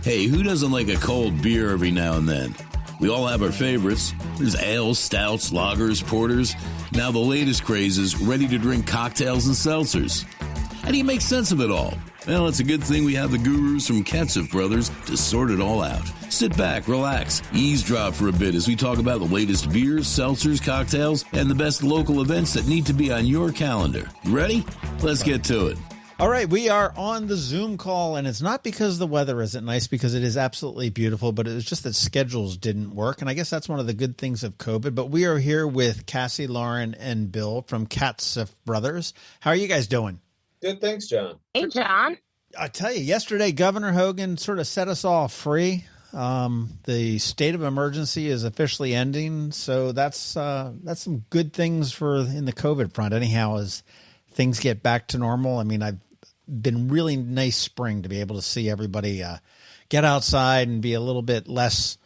Hey, who doesn't like a cold beer every now and then? We all have our favorites. There's ales, stouts, lagers, porters. Now the latest craze is ready-to-drink cocktails and seltzers. How do you make sense of it all? Well, it's a good thing we have the gurus from Ketchup Brothers to sort it all out. Sit back, relax, eavesdrop for a bit as we talk about the latest beers, seltzers, cocktails, and the best local events that need to be on your calendar. You ready? Let's get to it. All right, we are on the Zoom call, and it's not because the weather isn't nice, because it is absolutely beautiful, but it was just that schedules didn't work, and I guess that's one of the good things of COVID. But we are here with Cassie, Lauren, and Bill from Ketchup Brothers. How are you guys doing? Good, thanks, John. Hey, John. I tell you, yesterday, Governor Hogan sort of set us all free. The state of emergency is officially ending, so that's some good things for in the COVID front. Anyhow, as things get back to normal, I mean, I've been really nice spring to be able to see everybody get outside and be a little bit less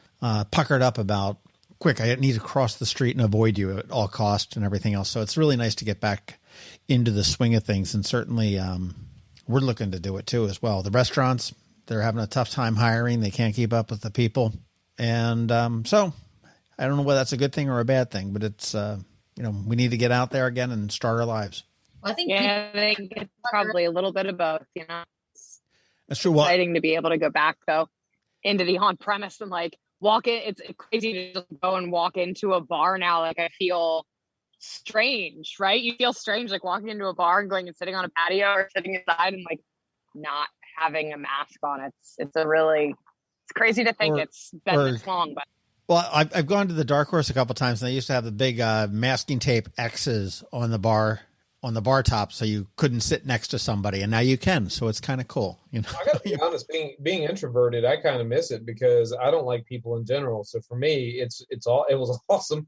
puckered up about, quick, I need to cross the street and avoid you at all costs and everything else. So it's really nice to get back into the swing of things, and certainly we're looking to do it too as well. The restaurants, they're having a tough time hiring. They can't keep up with the people. And so I don't know whether that's a good thing or a bad thing, but it's, we need to get out there again and start our lives. Well, I think it's probably a little bit of both, That's true. It's exciting to be able to go back, though, into the on-premise and, walk in. It's crazy to just go and walk into a bar now. I feel strange, right? You feel strange, walking into a bar and going and sitting on a patio or sitting inside and, not having a mask on. It's crazy to think it's been this long, but. Well, I've gone to the Dark Horse a couple of times, and they used to have the big masking tape X's on the bar top, so you couldn't sit next to somebody, and now you can. So it's kind of cool. I got to be honest, being introverted, I kind of miss it because I don't like people in general. So for me, it was awesome,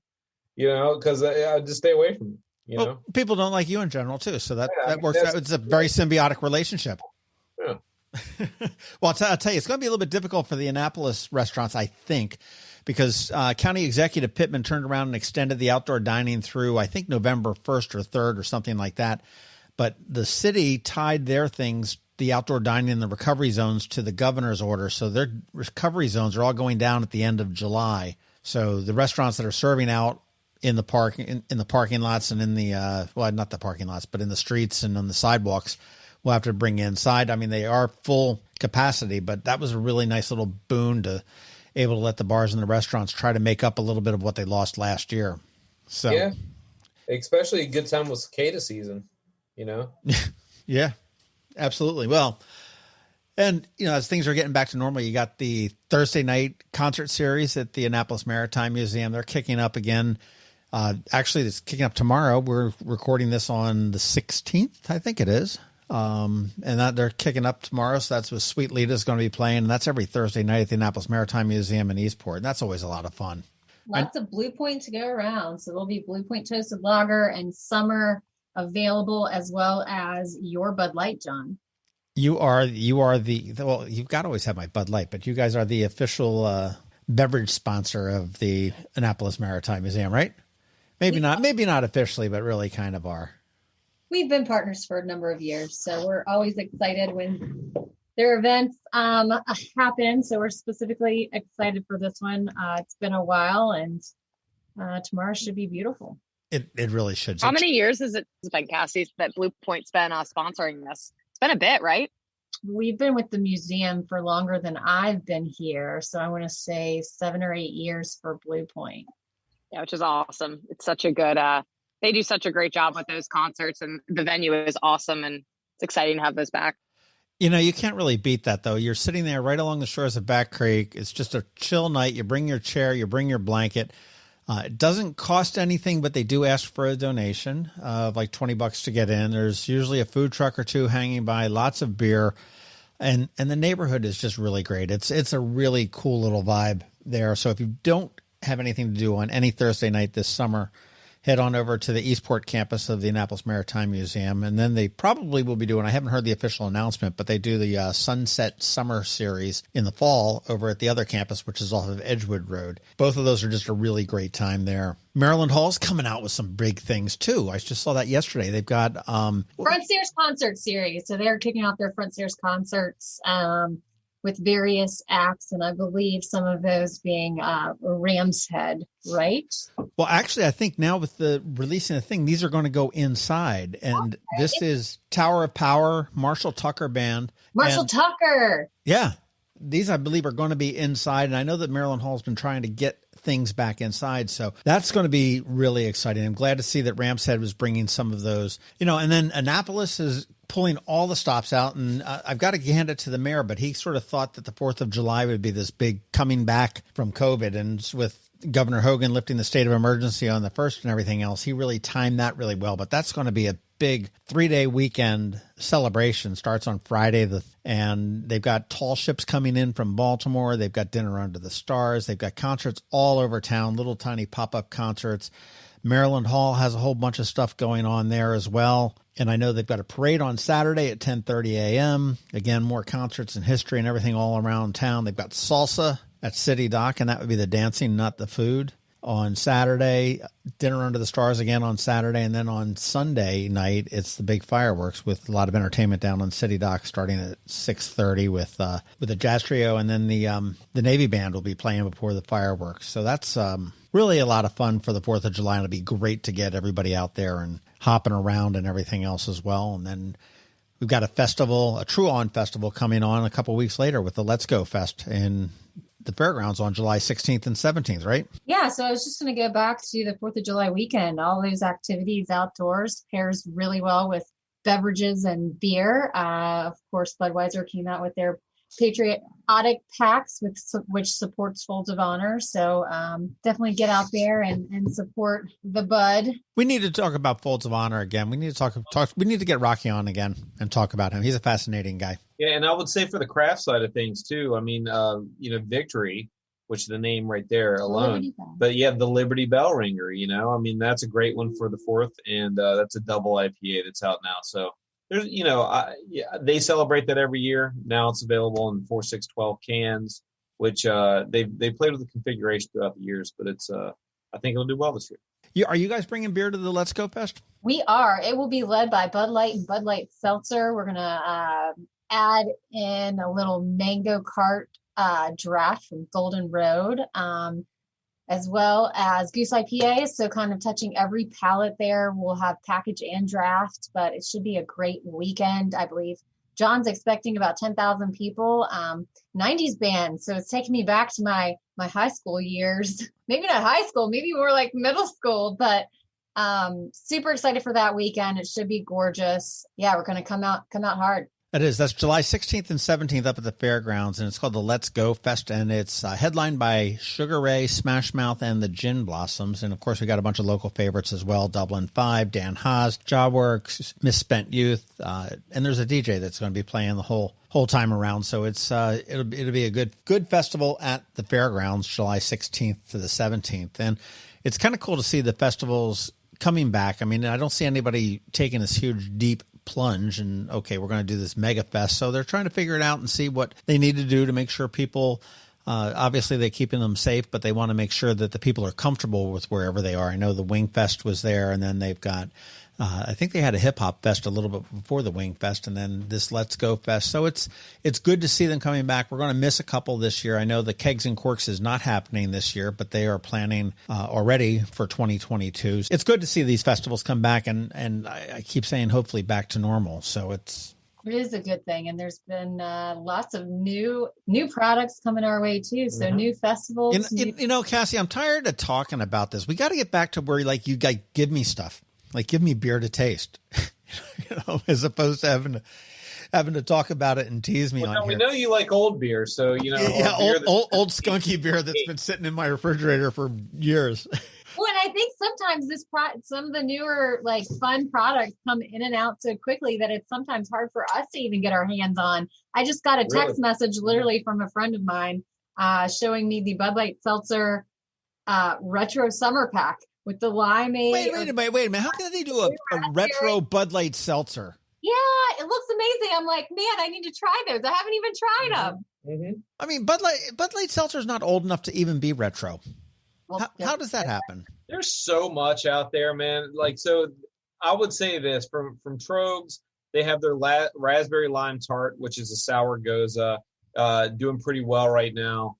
because I just stay away from them. Well, people don't like you in general too, so that works out. It's a very symbiotic relationship. Yeah. Well, I'll tell you, it's going to be a little bit difficult for the Annapolis restaurants, I think, because County Executive Pittman turned around and extended the outdoor dining through, I think, November 1st or 3rd or something like that. But the city tied their things, the outdoor dining and the recovery zones, to the governor's order. So their recovery zones are all going down at the end of July. So the restaurants that are serving out in the parking lots and in the not the parking lots, but in the streets and on the sidewalks, we'll have to bring inside. I mean, they are full capacity, but that was a really nice little boon to able to let the bars and the restaurants try to make up a little bit of what they lost last year. So yeah, especially a good time with cicada season, Yeah, absolutely. Well, and as things are getting back to normal, you got the Thursday night concert series at the Annapolis Maritime Museum. They're kicking up again. Actually, it's kicking up tomorrow. We're recording this on the 16th, I think it is. And that they're kicking up tomorrow. So that's what Sweet Lita's going to be playing. And that's every Thursday night at the Annapolis Maritime Museum in Eastport. And that's always a lot of fun. Lots of Blue Point to go around. So there'll be Blue Point Toasted Lager and Summer available, as well as your Bud Light, John. You are well, you've got to always have my Bud Light, but you guys are the official beverage sponsor of the Annapolis Maritime Museum, right? Maybe not officially, but really kind of are. We've been partners for a number of years, so we're always excited when their events happen. So we're specifically excited for this one. It's been a while, and tomorrow should be beautiful. It really should. How many years has it been, Cassie, that Blue Point's been sponsoring this? It's been a bit, right? We've been with the museum for longer than I've been here, so I want to say 7 or 8 years for Blue Point. Yeah, which is awesome. It's such a good. They do such a great job with those concerts, and the venue is awesome, and it's exciting to have those back. You can't really beat that, though. You're sitting there right along the shores of Back Creek. It's just a chill night. You bring your chair, you bring your blanket. It doesn't cost anything, but they do ask for a donation of like $20 to get in. There's usually a food truck or two hanging by, lots of beer, and the neighborhood is just really great. It's a really cool little vibe there. So if you don't have anything to do on any Thursday night this summer, head on over to the Eastport campus of the Annapolis Maritime Museum. And then they probably will be doing, I haven't heard the official announcement, but they do the Sunset Summer Series in the fall over at the other campus, which is off of Edgewood Road. Both of those are just a really great time there. Maryland Hall's coming out with some big things too. I just saw that yesterday. They've got Front Stairs Concert Series. So they're kicking off their Front Stairs concerts. with various acts, and I believe some of those being Ram's Head, right? Well, actually, I think now with the releasing the thing, these are going to go inside, and this is Tower of Power, Marshall Tucker Band. Marshall Tucker. Yeah. These, I believe, are going to be inside, and I know that Maryland Hall's been trying to get things back inside, so that's going to be really exciting. I'm glad to see that Ram's Head was bringing some of those, and then Annapolis is pulling all the stops out, and I've got to hand it to the mayor, but he sort of thought that the 4th of July would be this big coming back from COVID, and with Governor Hogan lifting the state of emergency on the 1st and everything else, he really timed that really well, but that's going to be a big 3-day weekend celebration. Starts on Friday, and they've got tall ships coming in from Baltimore. They've got dinner under the stars. They've got concerts all over town, little tiny pop-up concerts. Maryland Hall has a whole bunch of stuff going on there as well. And I know they've got a parade on Saturday at 10:30 a.m. Again, more concerts and history and everything all around town. They've got salsa at City Dock, and that would be the dancing, not the food. On Saturday, dinner under the stars again on Saturday, and then on Sunday night, it's the big fireworks with a lot of entertainment down on City Dock starting at 6:30 with a jazz trio, and then the Navy Band will be playing before the fireworks. So that's really a lot of fun for the 4th of July, and it'll be great to get everybody out there and hopping around and everything else as well. And then we've got a festival, a True-On festival coming on a couple weeks later with the Let's Go Fest in the fairgrounds on July 16th and 17th, right? Yeah, so I was just going to go back to the 4th of July weekend. All those activities outdoors pairs really well with beverages and beer. Of course, Budweiser came out with their patriotic packs, which supports Folds of Honor. So definitely get out there and support the Bud. We need to talk about Folds of Honor again. We need to talk. We need to get Rocky on again and talk about him. He's a fascinating guy. Yeah, and I would say for the craft side of things too. I mean, Victory, which is the name right there alone. But you have the Liberty Bell Ringer. I mean, that's a great one for the 4th, and that's a double IPA that's out now. So there's, they celebrate that every year. Now it's available in 4, 6, 12 cans, which they played with the configuration throughout the years, but it's I think it'll do well this year. Are you guys bringing beer to the Let's Go Fest? We are. It will be led by Bud Light and Bud Light Seltzer. We're gonna add in a little mango cart draft from Golden Road, as well as Goose IPA. So kind of touching every palate there. We'll have package and draft, but it should be a great weekend. I believe John's expecting about 10,000 people. 90s band. So it's taking me back to my high school years. Maybe not high school, maybe more like middle school, but super excited for that weekend. It should be gorgeous. Yeah, we're going to come out hard. It is. That's July 16th and 17th up at the fairgrounds, and it's called the Let's Go Fest, and it's headlined by Sugar Ray, Smash Mouth, and the Gin Blossoms. And, of course, we got a bunch of local favorites as well, Dublin 5, Dan Haas, Jawworks, Misspent Youth, and there's a DJ that's going to be playing the whole time around. So it's it'll be a good festival at the fairgrounds, July 16th to the 17th. And it's kind of cool to see the festivals coming back. I mean, I don't see anybody taking this huge, deep plunge and okay, we're going to do this mega fest. So they're trying to figure it out and see what they need to do to make sure people, obviously they're keeping them safe, but they want to make sure that the people are comfortable with wherever they are. I know the Wing Fest was there, and then they've got, I think they had a hip hop fest a little bit before the Wing Fest, and then this Let's Go Fest. So it's good to see them coming back. We're going to miss a couple this year. I know the Kegs and Corks is not happening this year, but they are planning already for 2022. It's good to see these festivals come back, and I keep saying hopefully back to normal. So it is a good thing, and there's been lots of new products coming our way too. So new festivals. Cassie, I'm tired of talking about this. We got to get back to where you guys give me stuff. Like, give me beer to taste, as opposed to having to talk about it and tease me on here. We know you like old beer, so old skunky beer that's been sitting in my refrigerator for years. Well, and I think sometimes some of the newer fun products come in and out so quickly that it's sometimes hard for us to even get our hands on. I just got a text message literally from a friend of mine showing me the Bud Light Seltzer Retro Summer Pack. With the limeade. Wait a minute. How can they do a retro Bud Light Seltzer? Yeah, it looks amazing. I'm like, man, I need to try those. I haven't even tried them. Mm-hmm. I mean, Bud Light Seltzer is not old enough to even be retro. Well, how does that happen? There's so much out there, man. So I would say this from Trogs, they have their raspberry lime tart, which is a sour goza. doing pretty well right now.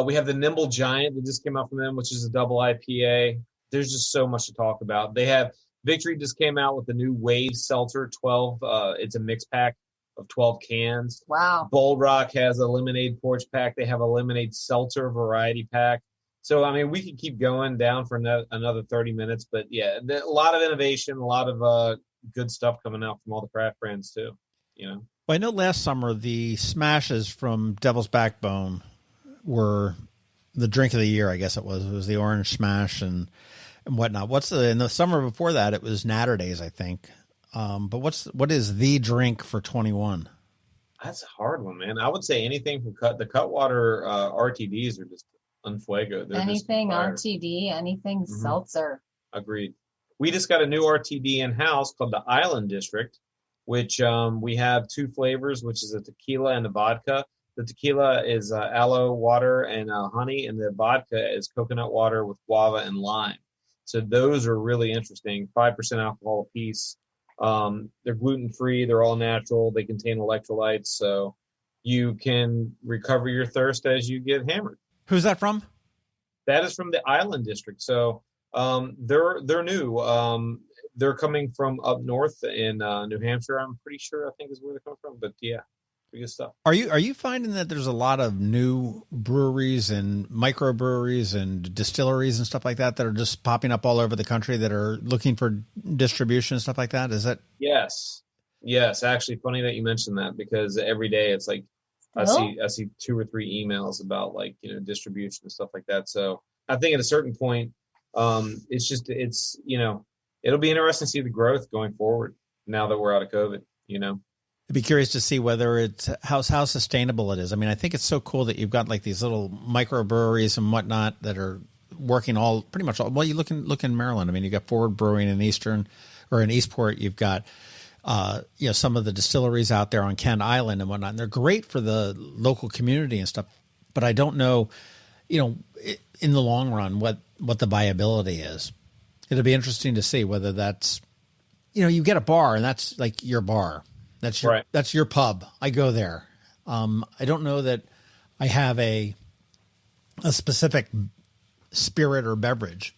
We have the Nimble Giant that just came out from them, which is a double IPA. There's just so much to talk about. They have Victory just came out with the new Wave Seltzer 12. It's a mix pack of 12 cans. Wow. Bold Rock has a lemonade porch pack. They have a lemonade seltzer variety pack. So, I mean, we could keep going down for another 30 minutes. But, yeah, a lot of innovation, a lot of good stuff coming out from all the craft brands, too. You know? Well, I know last summer the smashes from Devil's Backbone were the drink of the year, I guess it was. It was the Orange Smash and whatnot. In the summer before that, it was Natter Days, I think. But what is the drink for 21? That's a hard one, man. I would say anything from the Cutwater RTDs are just un fuego. They're anything RTD, anything seltzer. Agreed. We just got a new RTD in-house called the Island District, which we have 2 flavors, which is a tequila and a vodka. The tequila is aloe water and honey, and the vodka is coconut water with guava and lime. So those are really interesting. 5% alcohol apiece. They're gluten-free. They're all natural. They contain electrolytes, so you can recover your thirst as you get hammered. Who's that from? That is from the Island District. So they're new. They're coming from up north in New Hampshire. I'm pretty sure. I think is where they come from. But yeah, pretty good stuff. Are you finding that there's a lot of new breweries and microbreweries and distilleries and stuff like that that are just popping up all over the country that are looking for distribution and stuff like that? Is that? Yes. Actually, funny that you mentioned that, because every day it's like I see 2 or 3 emails about distribution and stuff like that. So I think at a certain point, it's it'll be interesting to see the growth going forward now that we're out of COVID. I'd be curious to see whether it's how sustainable it is. I mean, I think it's so cool that you've got like these little microbreweries and whatnot that are working pretty much all. Well, you look in Maryland. I mean, you got Forward Brewing in Eastport. You've got some of the distilleries out there on Kent Island and whatnot. And they're great for the local community and stuff. But I don't know, in the long run, what the viability is. It'll be interesting to see whether that's, you get a bar and that's like your bar. That's your pub. I go there. I don't know that I have a specific spirit or beverage.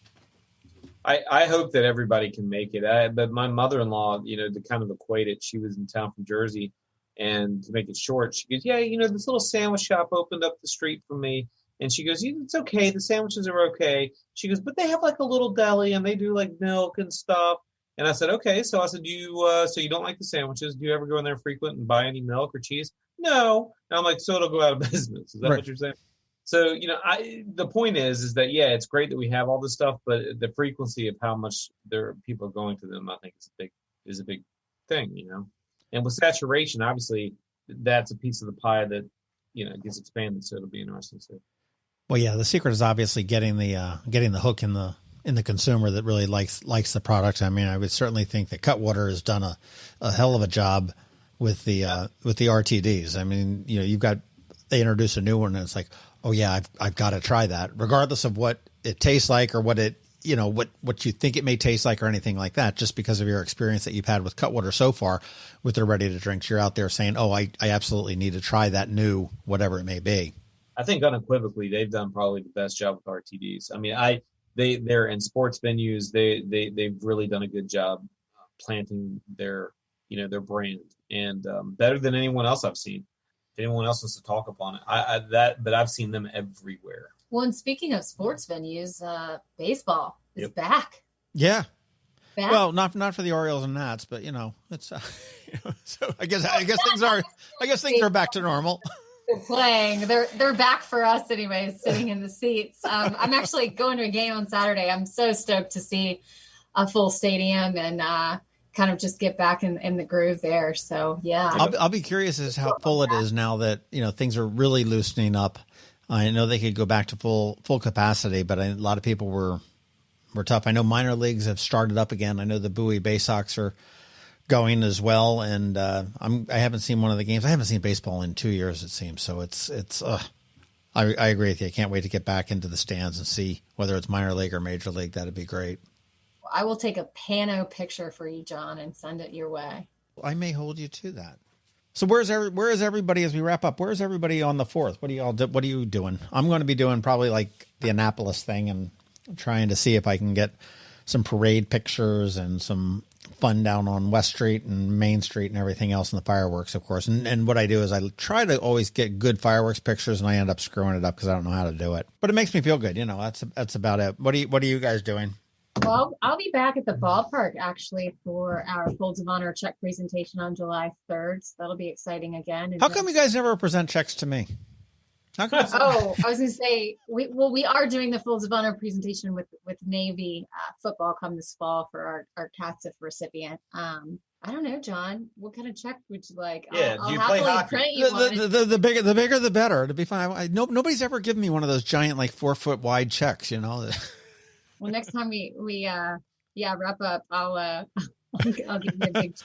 I hope that everybody can make it. But my mother-in-law, to kind of equate it, she was in town from Jersey, and to make it short, she goes, yeah, this little sandwich shop opened up the street from me. And she goes, it's okay. The sandwiches are okay. She goes, but they have like a little deli and they do like milk and stuff. And I said, okay. So I said, so you don't like the sandwiches? Do you ever go in there frequent and buy any milk or cheese? No. And I'm like, so it'll go out of business. Is that what you're saying? So, the point is that, yeah, it's great that we have all this stuff, but the frequency of how much people are going to them, I think is a big thing, And with saturation, obviously, that's a piece of the pie that, gets expanded. So it'll be interesting to see. Well, yeah, the secret is obviously getting the hook in the consumer that really likes the product. I mean, I would certainly think that Cutwater has done a hell of a job with the RTDs. I mean, they introduce a new one and it's like, oh yeah, I've got to try that, regardless of what it tastes like or what it what you think it may taste like or anything like that. Just because of your experience that you've had with Cutwater so far with their ready to drinks, you're out there saying, oh, I absolutely need to try that new whatever it may be. I think unequivocally they've done probably the best job with RTDs. I mean, they're in sports venues. They've really done a good job planting their brand, and better than anyone else I've seen. If anyone else wants to talk upon it, but I've seen them everywhere. Well, and speaking of sports venues, baseball is back. Yeah. Back. Well, not for the Orioles and Nats, but it's so I guess things are back to normal. They're playing. They're back for us anyways, sitting in the seats. I'm actually going to a game on Saturday. I'm so stoked to see a full stadium and kind of just get back in the groove there. So yeah, I'll be curious as how full it is now that things are really loosening up. I know they could go back to full capacity, but a lot of people were tough. I know minor leagues have started up again. I know the Bowie Bay Sox are going as well, and I haven't seen one of the games. I haven't seen baseball in 2 years, it seems. So I agree with you. I can't wait to get back into the stands and see whether it's minor league or major league. That'd be great. I will take a pano picture for you, John, and send it your way. I may hold you to that. So where is everybody as we wrap up? Where is everybody on the 4th? What are you doing? I'm going to be doing probably like the Annapolis thing and trying to see if I can get some parade pictures and some fun down on West Street and Main Street and everything else, and the fireworks, of course. And what I do is I try to always get good fireworks pictures, and I end up screwing it up because I don't know how to do it. But it makes me feel good. That's about it. What are you guys doing? Well, I'll be back at the ballpark actually for our Folds of Honor check presentation on July 3rd. So that'll be exciting again. And how come you guys never present checks to me? How come? Oh, I was going to say, we are doing the Folds of Honor presentation with Navy football come this fall for our CATSIF recipient. I don't know, John. What kind of check would you like? Yeah, I'll do you play hockey? print you one. The bigger the better. To be fine. Nobody's ever given me one of those giant, like 4 foot wide checks. Well, next time we wrap up, I'll give you a big.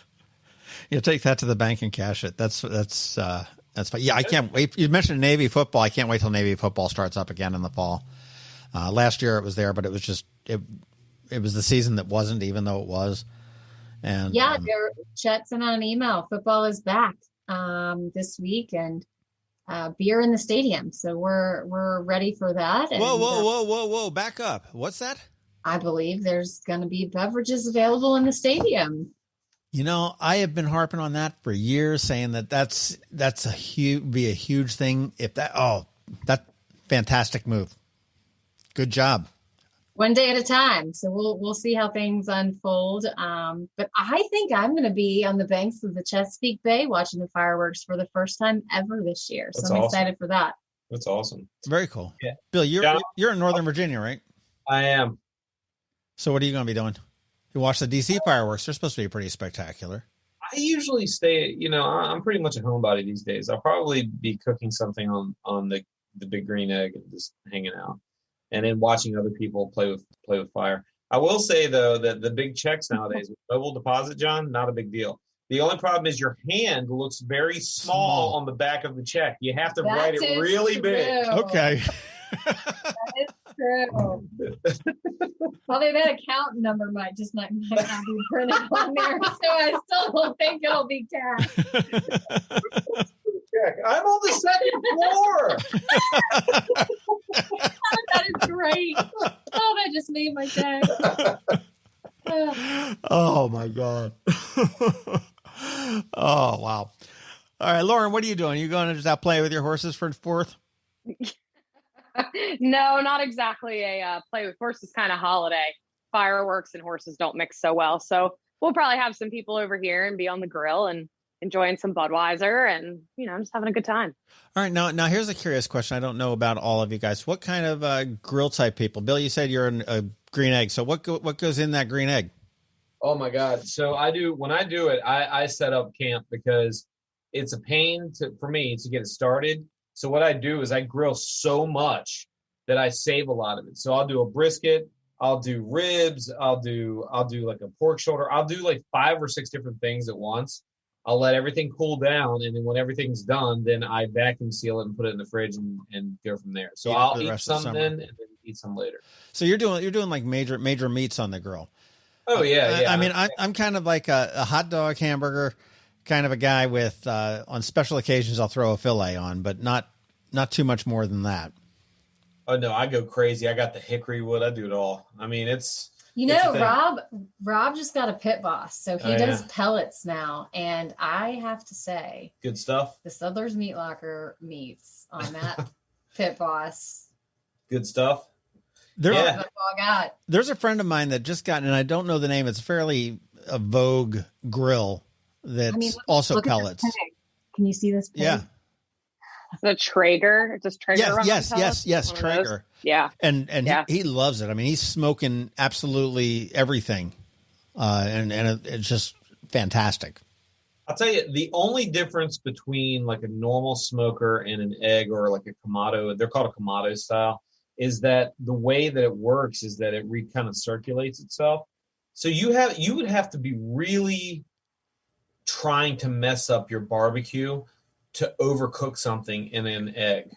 You take that to the bank and cash it. That's fine. Yeah, I can't wait. You mentioned Navy football. I can't wait till Navy football starts up again in the fall. Last year it was there, but it was just it was the season that wasn't, even though it was. And Chet sent out an email. Football is back this week, and beer in the stadium. So we're ready for that. And, whoa! Back up. What's that? I believe there's going to be beverages available in the stadium. I have been harping on that for years, saying that's a huge thing. That fantastic move. Good job. One day at a time. So we'll see how things unfold. But I think I'm going to be on the banks of the Chesapeake Bay watching the fireworks for the first time ever this year. So I'm excited for that. That's awesome. Very cool. Yeah. Bill, you're in Northern Virginia, right? I am. So what are you going to be doing? You watch the DC fireworks. They're supposed to be pretty spectacular. I usually stay, I'm pretty much a homebody these days. I'll probably be cooking something on the big green egg and just hanging out, and then watching other people play with fire. I will say though that the big checks nowadays, with mobile deposit, John, not a big deal. The only problem is your hand looks very small on the back of the check. You have to write it really big. Okay. That is true. Although that account number might not be printed on there, so I still don't think it'll be cash. I'm on the second floor. That is great. Oh, that just made my day. Oh my God. Oh wow. All right, Lauren, what are you doing? You going to just out play with your horses for 4th? No, not exactly a play with horses kind of holiday. Fireworks and horses don't mix so well. So we'll probably have some people over here and be on the grill and enjoying some Budweiser and, just having a good time. All right. Now here's a curious question. I don't know about all of you guys. What kind of grill type people? Bill, you said you're a green egg. So what goes in that green egg? Oh my God. So when I do it, I set up camp because it's a pain for me to get it started. So what I do is I grill so much that I save a lot of it. So I'll do a brisket, I'll do ribs, I'll do like a pork shoulder. I'll do like 5 or 6 different things at once. I'll let everything cool down, and then when everything's done, then I vacuum seal it and put it in the fridge and go from there. So I'll eat some then and then eat some later. So you're doing like major meats on the grill. Oh yeah. I mean, I'm kind of like a hot dog hamburger kind of a guy with on special occasions I'll throw a fillet on, but not too much more than that. Oh no, I go crazy. I got the hickory wood. I do it all. I mean, it's Rob just got a pit boss, so he does pellets now, and I have to say, good stuff. The Southler's Meat Locker meats on that pit boss. Good stuff. There's a friend of mine that just got, and I don't know the name. It's fairly a vogue grill that's also pellets. Can you see this pig? Yeah. Is it a Traeger? It's just Traeger. Yes, Traeger. Yeah. And he loves it. I mean, he's smoking absolutely everything. And it's just fantastic. I'll tell you, the only difference between like a normal smoker and an egg or like a Kamado, they're called a Kamado style, is that the way that it works is that it kind of circulates itself. So you would have to be really trying to mess up your barbecue to overcook something in an egg,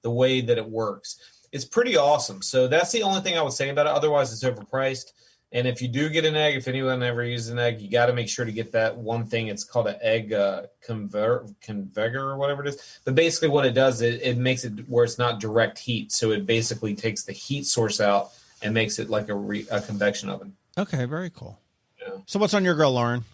the way that it works. It's pretty awesome. So that's the only thing I would say about it. Otherwise, it's overpriced. And if you do get an egg, if anyone ever uses an egg, you got to make sure to get that one thing. It's called an egg conveyor or whatever it is. But basically what it does, it makes it where it's not direct heat. So it basically takes the heat source out and makes it like a convection oven. Okay, very cool. Yeah. So what's on your grill, Lauren?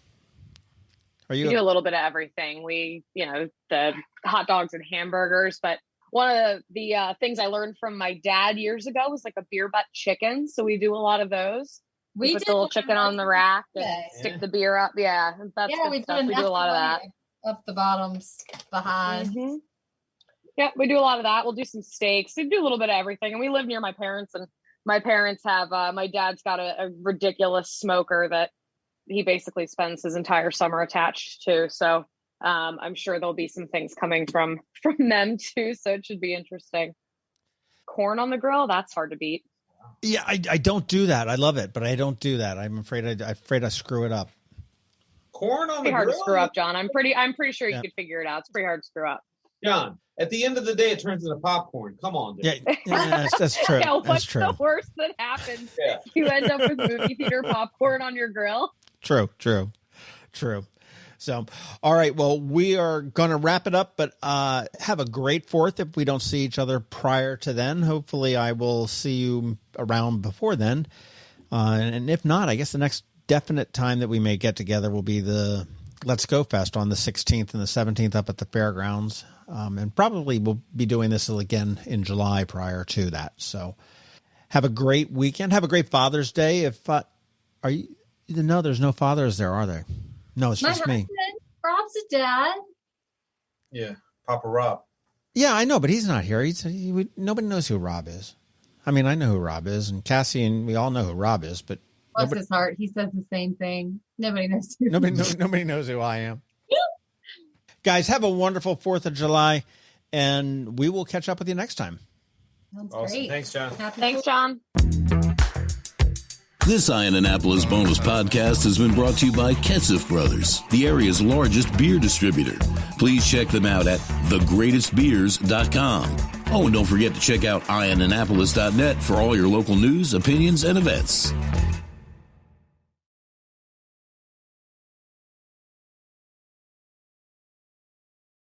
We do a little bit of everything. We, the hot dogs and hamburgers, but one of the things I learned from my dad years ago was like a beer butt chicken. So we do a lot of those. We put the little chicken on the rack and stick the beer up. Yeah. That's we stuff. We do a lot of that. Up the bottoms behind. Mm-hmm. Yeah, we do a lot of that. We'll do some steaks. We do a little bit of everything. And we live near my parents, and my parents have, my dad's got a ridiculous smoker that he basically spends his entire summer attached to. So I'm sure there'll be some things coming from them too. So it should be interesting. Corn on the grill, that's hard to beat. Yeah, I don't do that. I love it, but I don't do that. I'm afraid I screw it up. Corn on the grill? Pretty hard to screw up, John. I'm pretty sure you could figure it out. It's pretty hard to screw up. John, at the end of the day, it turns into popcorn. Come on, dude. Yeah, that's true. Yeah, what's that's true. the worst that happens? Yeah. You end up with movie theater popcorn on your grill. True. So, all right. Well, we are going to wrap it up, but have a great 4th if we don't see each other prior to then. Hopefully I will see you around before then. And if not, I guess the next definite time that we may get together will be the Let's Go Fest on the 16th and the 17th up at the fairgrounds. And probably we'll be doing this again in July prior to that. So have a great weekend. Have a great Father's Day. If are you? No, there's no fathers there, are there? No, it's just me. Rob's a dad. Yeah, Papa Rob. Yeah, I know, but he's not here. Nobody knows who Rob is. I mean, I know who Rob is, and Cassie and we all know who Rob is, but bless his heart, he says the same thing. Nobody knows. Nobody knows who I am. Guys, have a wonderful 4th of July, and we will catch up with you next time. Sounds awesome. Great. Thanks, John. Thanks, John. This Ian Annapolis Bonus podcast has been brought to you by Ketsif Brothers, the area's largest beer distributor. Please check them out at thegreatestbeers.com. Oh, and don't forget to check out IronAnnapolis.net for all your local news, opinions, and events.